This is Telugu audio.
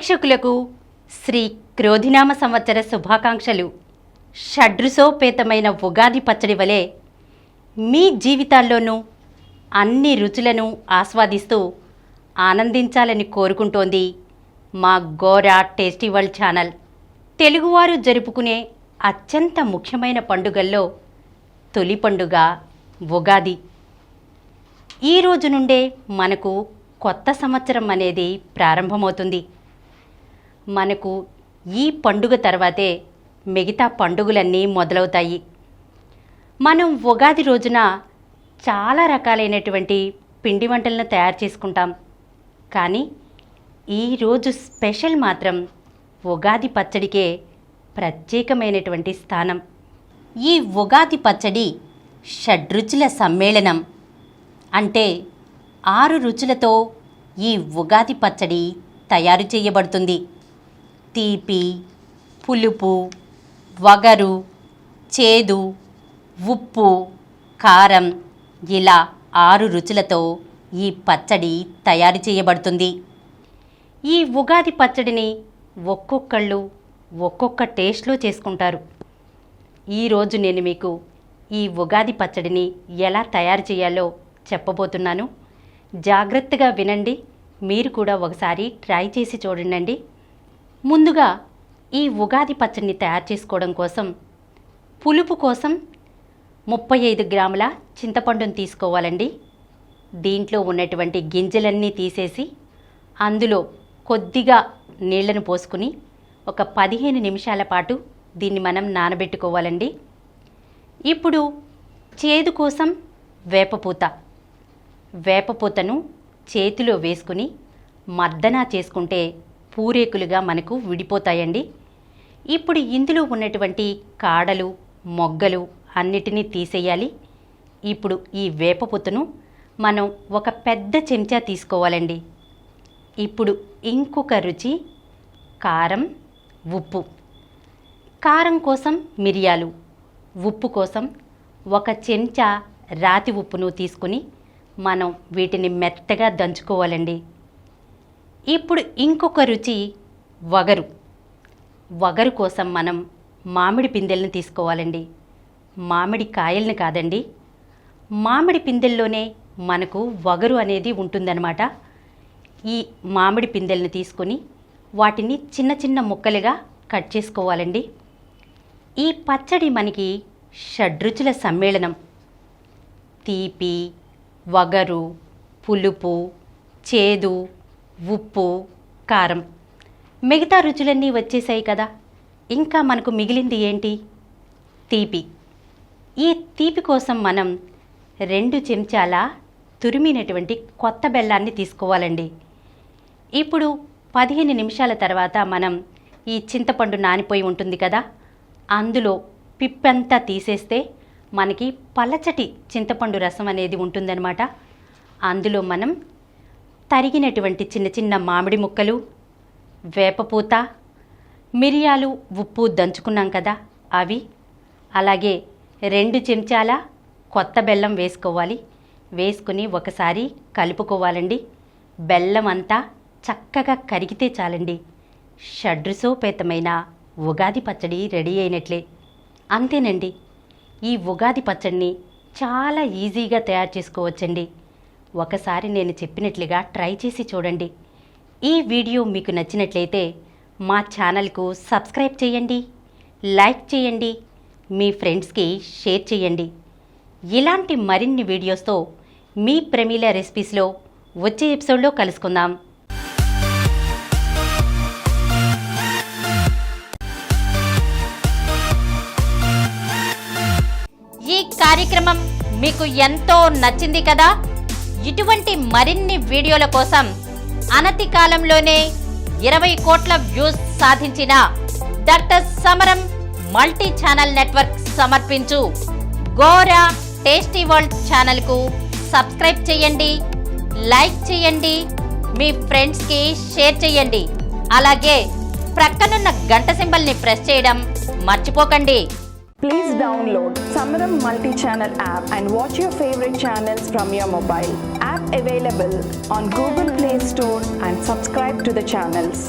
ప్రేక్షకులకు శ్రీ క్రోధినామ సంవత్సర శుభాకాంక్షలు. షడ్రుసోపేతమైన ఉగాది పచ్చడి వలె మీ జీవితాల్లోనూ అన్ని రుచులను ఆస్వాదిస్తూ ఆనందించాలని కోరుకుంటోంది మా గోరా టేస్టీ వరల్డ్ ఛానల్. తెలుగువారు జరుపుకునే అత్యంత ముఖ్యమైన పండుగల్లో తొలి పండుగ ఉగాది. ఈ రోజు నుండే మనకు కొత్త సంవత్సరం అనేది ప్రారంభమవుతుంది. మనకు ఈ పండుగ తర్వాతే మిగతా పండుగలన్నీ మొదలవుతాయి. మనం ఉగాది రోజున చాలా రకాలైనటువంటి పిండి వంటలను తయారు చేసుకుంటాం. కానీ ఈరోజు స్పెషల్ మాత్రం ఉగాది పచ్చడికే ప్రత్యేకమైనటువంటి స్థానం. ఈ ఉగాది పచ్చడి షడ్రుచుల సమ్మేళనం. అంటే 6 రుచులతో ఈ ఉగాది పచ్చడి తయారు చేయబడుతుంది. తీపి, పులుపు, వగరు, చేదు, ఉప్పు, కారం ఇలా 6 రుచులతో ఈ పచ్చడి తయారు చేయబడుతుంది. ఈ ఉగాది పచ్చడిని ఒక్కొక్కళ్ళు ఒక్కొక్క టేస్ట్లో చేసుకుంటారు. ఈరోజు నేను మీకు ఈ ఉగాది పచ్చడిని ఎలా తయారు చేయాలో చెప్పబోతున్నాను. జాగ్రత్తగా వినండి. మీరు కూడా ఒకసారి ట్రై చేసి చూడండి. ముందుగా ఈ ఉగాది పచ్చడిని తయారు చేసుకోవడం కోసం పులుపు కోసం 35 గ్రాముల చింతపండును తీసుకోవాలండి. దీంట్లో ఉన్నటువంటి గింజలన్నీ తీసేసి అందులో కొద్దిగా నీళ్లను పోసుకుని ఒక 15 నిమిషాల పాటు దీన్ని మనం నానబెట్టుకోవాలండి. ఇప్పుడు చేదు కోసం వేపపూతను చేతిలో వేసుకుని మర్దన చేసుకుంటే పూరేకులుగా మనకు విడిపోతాయండి. ఇప్పుడు ఇందులో ఉన్నటువంటి కాడలు, మొగ్గలు అన్నిటినీ తీసేయాలి. ఇప్పుడు ఈ వేపపూతను మనం ఒక పెద్ద చెంచా తీసుకోవాలండి. ఇప్పుడు ఇంకొక రుచి కారం, ఉప్పు. కారం కోసం మిరియాలు, ఉప్పు కోసం ఒక చెంచా రాతి ఉప్పును తీసుకుని మనం వీటిని మెత్తగా దంచుకోవాలండి. ఇప్పుడు ఇంకొక రుచి వగరు కోసం మనం మామిడి పిందెలను తీసుకోవాలండి. మామిడి కాయల్ని కాదండి, మామిడి పిందెల్లోనే మనకు వగరు అనేది ఉంటుందన్నమాట. ఈ మామిడి పిందెలను తీసుకొని వాటిని చిన్న చిన్న ముక్కలుగా కట్ చేసుకోవాలండి. ఈ పచ్చడి మనకి షడ్రుచుల సమ్మేళనం. తీపి, వగరు, పులుపు, చేదు, ఉప్పు, కారం, మిగతా రుచులన్నీ వచ్చేసాయి కదా. ఇంకా మనకు మిగిలింది ఏంటి? తీపి. ఈ తీపి కోసం మనం 2 చెంచాల తురిమినటువంటి కొత్త బెల్లాన్ని తీసుకోవాలండి. ఇప్పుడు 15 నిమిషాల తర్వాత మనం ఈ చింతపండు నానిపోయి ఉంటుంది కదా, అందులో పిప్పంతా తీసేస్తే మనకి పలచటి చింతపండు రసం అనేది ఉంటుందన్నమాట. అందులో మనం తరిగినటువంటి చిన్న చిన్న మామిడి ముక్కలు, వేపపూత, మిరియాలు, ఉప్పు దంచుకున్నాం కదా అవి, అలాగే 2 చెంచాల కొత్త బెల్లం వేసుకోవాలి. వేసుకుని ఒకసారి కలుపుకోవాలండి. బెల్లం అంతా చక్కగా కరిగితే చాలండి. షడ్రుసోపేతమైన ఉగాది పచ్చడి రెడీ అయినట్లే. అంతేనండి. ఈ ఉగాది పచ్చడిని చాలా ఈజీగా తయారు చేసుకోవచ్చండి. ఒకసారి నేను చెప్పినట్లుగా ట్రై చేసి చూడండి. ఈ వీడియో మీకు నచ్చినట్లయితే మా ఛానల్కు సబ్స్క్రైబ్ చేయండి, లైక్ చేయండి, మీ ఫ్రెండ్స్కి షేర్ చేయండి. ఇలాంటి మరిన్ని వీడియోస్తో మీ ప్రమీల రెసిపీస్లో వచ్చే ఎపిసోడ్లో కలుసుకుందాం. ఈ కార్యక్రమం మీకు ఎంతో నచ్చింది కదా. ఇటువంటి మరిన్ని వీడియోల కోసం అనతి కాలంలోనే 20 కోట్ల వ్యూస్ సాధించిన డాక్టర్ సమరం మల్టీ ఛానల్ నెట్వర్క్ సమర్పించు గోరా టేస్టీ వరల్డ్ ఛానల్కు సబ్స్క్రైబ్ చేయండి, లైక్ చేయండి, మీ ఫ్రెండ్స్కి షేర్ చేయండి. అలాగే ప్రక్కనున్న గంట సింబల్ని ప్రెస్ చేయడం మర్చిపోకండి. Please download Samaram multi-channel app and watch your favorite channels from your mobile. App available on Google Play Store and subscribe to the channels.